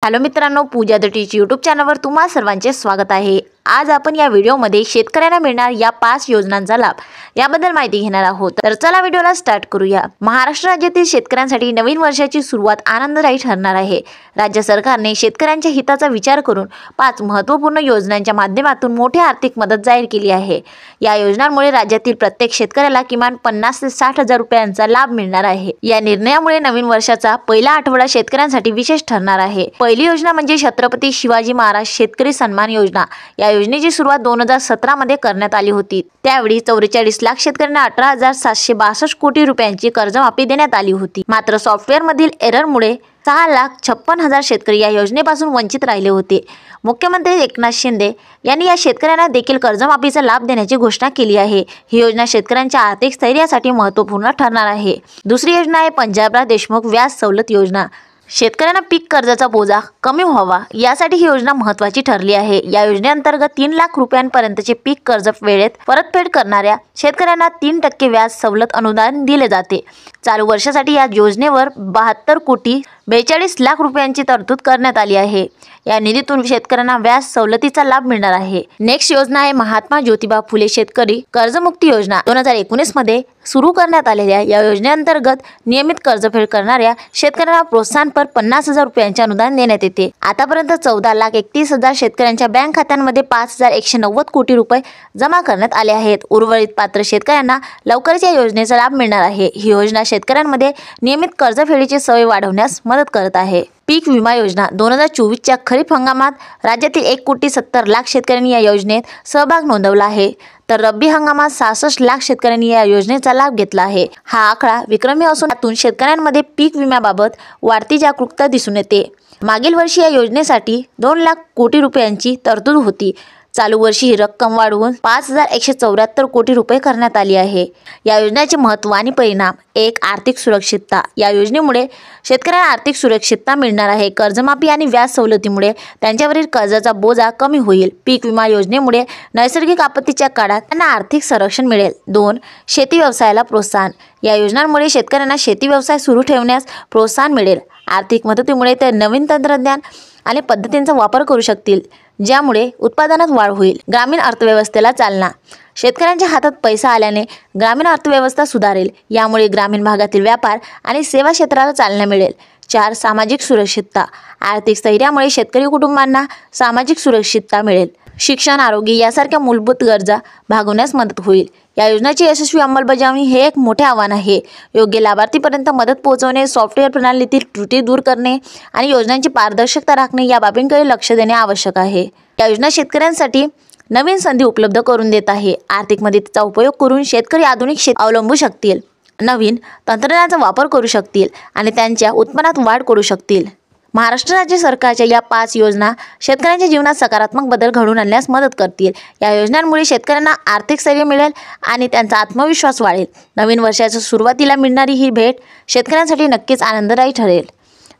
Hello मित्रांनो, पूजा the teach YouTube चॅनलवर तुम्हा सर्वांचे स्वागत आहे। आज आपण या व्हिडिओमध्ये शेतकऱ्यांना मिळणार या 5 योजनांचा लाभ याबद्दल माहिती घेणार आहोत। तर चला व्हिडिओला स्टार्ट करूया। महाराष्ट्र राज्यातील शेतकऱ्यांसाठी नवीन वर्षाची सुरुवात आनंददायी ठरणार आहे। राज्य सरकारने शेतकऱ्यांच्या हिताचा विचार करून 5 महत्त्वपूर्ण योजनांच्या माध्यमातून मोठी आर्थिक मदत जाहीर केली आहे। या योजनांमुळे राज्यातील प्रत्येक शेतकऱ्याला किमान 50 ते 60 हजार रुपयांचा लाभ मिळणार आहे। या निर्णयामुळे नवीन वर्षाचा पहिला आठवडा शेतकऱ्यांसाठी विशेष ठरणार आहे। पहिली योजना म्हणजे छत्रपती शिवाजी महाराज शेतकरी सन्मान योजना। या योजनेची सुरुवात 2017 मध्ये करण्यात आली होती। त्यावेळी 44 लाख शेतकऱ्यांना 18,762 कोटी रुपयांची कर्जमाफी देण्यात आली होती। मात्र सॉफ्टवेअर मधील एररमुळे 6,56,000 शेतकरी या योजनेपासून वंचित राहिले होते। मुख्यमंत्री एकनाथ शिंदे यांनी या शेतकऱ्यांना देखील कर्जमाफीचा लाभ देण्याची घोषणा केली आहे। ही योजना शेतकऱ्यांच्या आर्थिक स्थैर्यासाठी महत्त्वपूर्ण ठरणार आहे। दुसरी योजना आहे पंजाबराव देशमुख व्याज सवलत योजना। शेतकऱ्यांना पीक कर्जाचा बोजा कमी व्हावा यासाठी ही योजना महत्त्वाची ठरली आहे। या योजनेअंतर्गत 3 लाख रुपयांपर्यंतचे पीक कर्ज वेळेत परतफेड करणाऱ्या शेतकऱ्यांना 3% व्याज सवलत अनुदान दिले जाते। चालू वर्षासाठी या योजनेवर 72 कोटी 42 लाख रुपयांची तरतूद करण्यात आली आहे। या निधीतून शेतकऱ्यांना व्याज सवलतीचा लाभ मिळणार आहे। नेक्स्ट योजना आहे महात्मा ज्योतिबा फुले शेतकरी कर्जमुक्ती योजना। 2019 मध्ये सुरू करण्यात आलेल्या या योजनेअंतर्गत नियमित कर्जफेड करणाऱ्या शेतकऱ्यांना प्रोत्साहनपर 50,000 रुपयांचे अनुदान देण्यात येते। आतापर्यंत 14,31,000 शेतकऱ्यांच्या बँक खात्यांमध्ये 5,190 कोटी रुपये जमा करण्यात आले आहेत। उर्वरित पात्र शेतकऱ्यांना लवकरच या योजनेचा लाभ मिळणार आहे। ही योजना शेतकऱ्यांमध्ये नियमित कर्जफेडीची सवय वाढवण्यास मदत करत आहे। पीक विमा योजना 2024च्या खरीप हंगामात राज्यातील 1,70,00,000 शेतकऱ्यांनी या योजनेत सहभाग नोंदवला आहे, तर रब्बी हंगामात 66 लाख शेतकऱ्यांनी या योजनेचा लाभ घेतला आहे। हा आकडा विक्रमी असून यातून शेतकऱ्यांमध्ये पीक विम्याबाबत वाढती जागरूकता दिसून येते। मागील वर्षी या योजनेसाठी 2 लाख कोटी रुपयांची तरतूद होती। चालू वर्षी ही रक्कम वाढवून 5,174 कोटी रुपये करण्यात आली आहे। या योजनेचे महत्त्व आणि परिणाम: 1. आर्थिक सुरक्षितता। या योजनेमुळे शेतकऱ्यांना आर्थिक सुरक्षितता मिळणार आहे। कर्जमाफी आणि व्याज सवलतीमुळे त्यांच्यावरील कर्जाचा बोजा कमी होईल। पीक विमा योजनेमुळे नैसर्गिक आपत्तीच्या काळात त्यांना आर्थिक संरक्षण मिळेल। 2. शेती व्यवसायाला प्रोत्साहन। या योजनांमुळे शेतकऱ्यांना शेती व्यवसाय सुरू ठेवण्यास प्रोत्साहन मिळेल। आर्थिक मदतीमुळे ते नवीन तंत्रज्ञान आणि पद्धतींचा वापर करू शकतील, ज्यामुळे उत्पादनात वाढ होईल। ग्रामीण अर्थव्यवस्थेला चालना। शेतकऱ्यांच्या हातात पैसा आल्याने ग्रामीण अर्थव्यवस्था सुधारेल। यामुळे ग्रामीण भागातील व्यापार आणि सेवा क्षेत्राला चालना मिळेल। 4. सामाजिक सुरक्षितता। आर्थिक स्थैर्यामुळे शेतकरी कुटुंबांना सामाजिक सुरक्षितता मिळेल। शिक्षण, आरोग्य यासारख्या मूलभूत गरजा भागवण्यास मदत होईल। या योजनेची यशस्वी अंमलबजावणी हे एक मोठे आव्हान आहे। योग्य लाभार्थीपर्यंत मदत पोहोचवणे, सॉफ्टवेअर प्रणालीतील त्रुटी दूर करणे आणि योजनांची पारदर्शकता राखणे या बाबींकडे लक्ष देणे आवश्यक आहे। या योजना शेतकऱ्यांसाठी नवीन संधी उपलब्ध करून देत आहे। आर्थिक मदतीचा उपयोग करून शेतकरी आधुनिक शेती अवलंबू शकतील, नवीन तंत्रज्ञानाचा वापर करू शकतील आणि त्यांच्या उत्पन्नात वाढ करू शकतील। महाराष्ट्र राज्य सरकारच्या या 5 योजना शेतकऱ्यांच्या जीवनात सकारात्मक बदल घडवून आणण्यास मदत करतील। या योजनांमुळे शेतकऱ्यांना आर्थिक स्थैर्य मिळेल आणि त्यांचा आत्मविश्वास वाढेल। नवीन वर्षाच्या सुरुवातीला मिळणारी ही भेट शेतकऱ्यांसाठी नक्कीच आनंददायी ठरेल।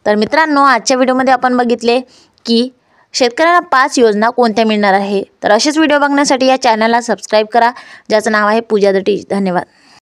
तर मित्रांनो, आजच्या व्हिडिओमध्ये आपण बघितले की शेतकऱ्यांना 5 योजना कोणत्या मिळणार आहे। तर असेच व्हिडिओ बघण्यासाठी या चॅनलला सबस्क्राईब करा, ज्याचं नाव आहे पूजा द टीच। धन्यवाद।